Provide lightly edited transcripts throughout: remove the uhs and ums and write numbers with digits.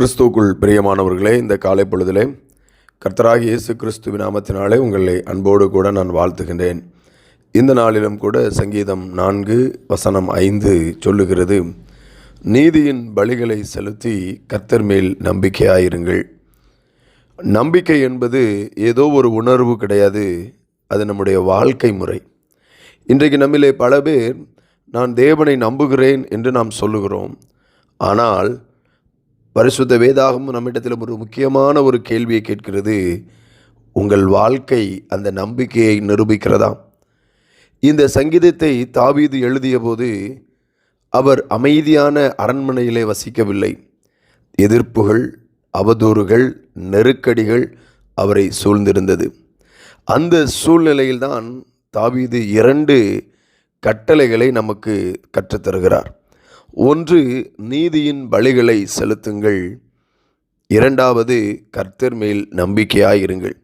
கிறிஸ்துவுக்குள் பிரியமானவர்களே, இந்த காலை பொழுதிலே கர்த்தராகிய இயேசு கிறிஸ்துவின் நாமத்தினாலே உங்களை அன்போடு கூட நான் வாழ்த்துகின்றேன். இந்த நாளிலும் கூட சங்கீதம் 4:5 சொல்லுகிறது, நீதியின் பலிகளை செலுத்தி கர்த்தர் மேல் நம்பிக்கையாயிருங்கள். நம்பிக்கை என்பது ஏதோ ஒரு உணர்வு கிடையாது, அது நம்முடைய வாழ்க்கை முறை. இன்றைக்கு நம்மிலே பல பேர் நான் தேவனை நம்புகிறேன் என்று நாம் சொல்லுகிறோம். ஆனால் பரிசுத்த வேதாகமும் நம்மிடத்தில் ஒரு முக்கியமான ஒரு கேள்வியை கேட்கிறது, உங்கள் வாழ்க்கை அந்த நம்பிக்கையை நிரூபிக்கிறதா? இந்த சங்கீதத்தை தாவீது எழுதிய போது அவர் அமைதியான அரண்மனையிலே வசிக்கவில்லை. எதிர்ப்புகள், அவதூறுகள், நெருக்கடிகள் அவரை சூழ்ந்திருந்தது. அந்த சூழ்நிலையில்தான் தாவீது 2 கட்டளைகளை நமக்கு கற்றுத்தருகிறார். ஒன்று, நீதியின் பலிகளை செலுத்துங்கள். 2வது, கர்த்தர் மேல் நம்பிக்கையாயிருங்கள்.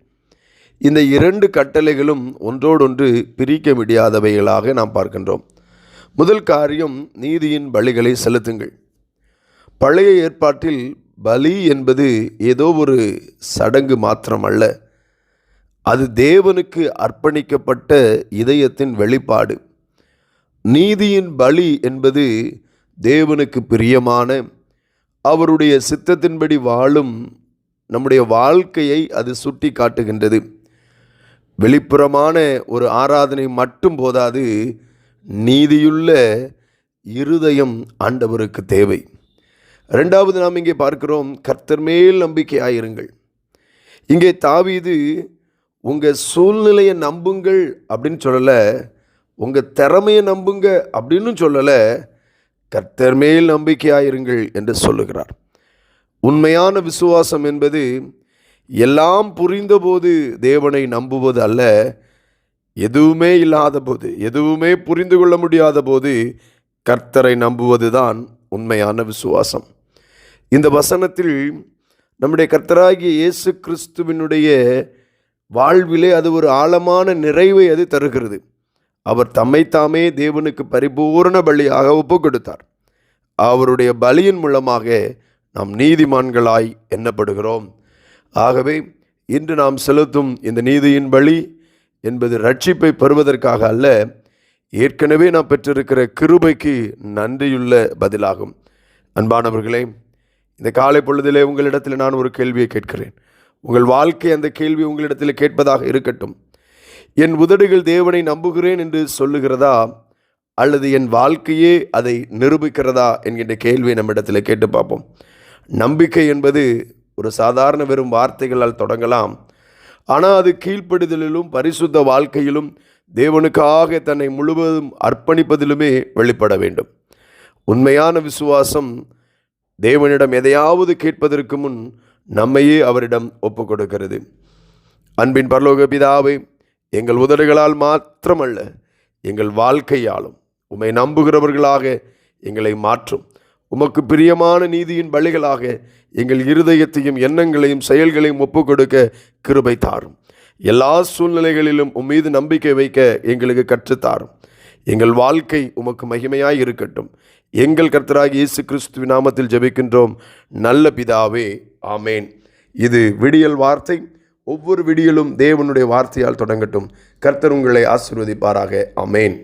இந்த 2 கட்டளைகளும் ஒன்றோடொன்று பிரிக்க முடியாதவைகளாக நாம் பார்க்கின்றோம். முதல் காரியம், நீதியின் பலிகளை செலுத்துங்கள். பழைய ஏற்பாட்டில் பலி என்பது ஏதோ ஒரு சடங்கு மாத்திரம் அல்ல, அது தேவனுக்கு அர்ப்பணிக்கப்பட்ட இதயத்தின் வெளிப்பாடு. நீதியின் பலி என்பது தேவனுக்கு பிரியமான, அவருடைய சித்தத்தின்படி வாழும் நம்முடைய வாழ்க்கையை அது சுட்டி காட்டுகின்றது. வெளிப்புறமான ஒரு ஆராதனை மட்டும் போதாது, நீதியுள்ள இருதயம் ஆண்டவருக்கு தேவை. 2வது நாம் இங்கே பார்க்கிறோம், கர்த்தர் மேல் நம்பிக்கையாயிருங்கள். இங்கே தாவீது உங்கள் சூழ்நிலையை நம்புங்கள் அப்படின்னு சொல்லலை, உங்கள் திறமையை நம்புங்க அப்படின்னு சொல்லலை, கர்த்தர் மேல் நம்பிக்கையாயிருங்கள் என்று சொல்லுகிறார். உண்மையான விசுவாசம் என்பது எல்லாம் புரிந்தபோது தேவனை நம்புவது அல்ல, எதுவுமே இல்லாத போது, எதுவுமே புரிந்து கொள்ள முடியாத போது கர்த்தரை நம்புவது தான் உண்மையான விசுவாசம். இந்த வசனத்தில் நம்முடைய கர்த்தராகிய இயேசு கிறிஸ்துவினுடைய வாழ்விலே அது ஒரு ஆழமான நிறைவை அது தருகிறது. அவர் தம்மைத்தாமே தேவனுக்கு பரிபூர்ண பலியாக ஒப்பு கொடுத்தார். அவருடைய பலியின் மூலமாக நாம் நீதிமான்களாய் எண்ணப்படுகிறோம். ஆகவே இன்று நாம் செலுத்தும் இந்த நீதியின் பலி என்பது ரட்சிப்பை பெறுவதற்காக அல்ல, ஏற்கனவே நாம் பெற்றிருக்கிற கிருபைக்கு நன்றியுள்ள பதிலாகும். அன்பானவர்களே, இந்த காலை பொழுதிலே உங்களிடத்தில் நான் ஒரு கேள்வியை கேட்கிறேன். உங்கள் வாழ்க்கை அந்த கேள்வி உங்களிடத்தில் கேட்பதாக இருக்கட்டும். என் உதடுகள் தேவனை நம்புகிறேன் என்று சொல்லுகிறதா, அல்லது என் வாழ்க்கையே அதை நிரூபிக்கிறதா என்கின்ற கேள்வியை நம்மிடத்தில் கேட்டு பார்ப்போம். நம்பிக்கை என்பது ஒரு சாதாரண வெறும் வார்த்தைகளால் தொடங்கலாம், ஆனால் அது கீழ்ப்படுதலிலும் பரிசுத்த வாழ்க்கையிலும் தேவனுக்காக தன்னை முழுவதும் அர்ப்பணிப்பதிலுமே வெளிப்பட வேண்டும். உண்மையான விசுவாசம் தேவனிடம் எதையாவது கேட்பதற்கு முன் நம்மையே அவரிடம் ஒப்பு கொடுக்கிறது. அன்பின் பரலோக பிதாவே, எங்கள் உதடுகளால் மாத்திரமல்ல, எங்கள் வாழ்க்கையாலும் உம்மை நம்புகிறவர்களாக எங்களை மாற்றும். உமக்கு பிரியமான நீதியின் பலிகளாக எங்கள் இருதயத்தையும் எண்ணங்களையும் செயல்களையும் ஒப்புக் கொடுக்க கிருபை தாரும். எல்லா சூழ்நிலைகளிலும் உம்மீது நம்பிக்கை வைக்க எங்களுக்கு கற்றுத்தாரும். எங்கள் வாழ்க்கை உமக்கு மகிமையாய் இருக்கட்டும். எங்கள் கர்த்தராகிய இயேசு கிறிஸ்துவின் நாமத்தில் ஜெபிக்கின்றோம் நல்ல பிதாவே, ஆமேன். இது விடியல் வார்த்தை. ஒவ்வொரு விடியலும் தேவனுடைய வார்த்தையால் தொடங்கட்டும். கர்த்தர் உங்களை ஆசீர்வதிப்பாராக. ஆமேன்.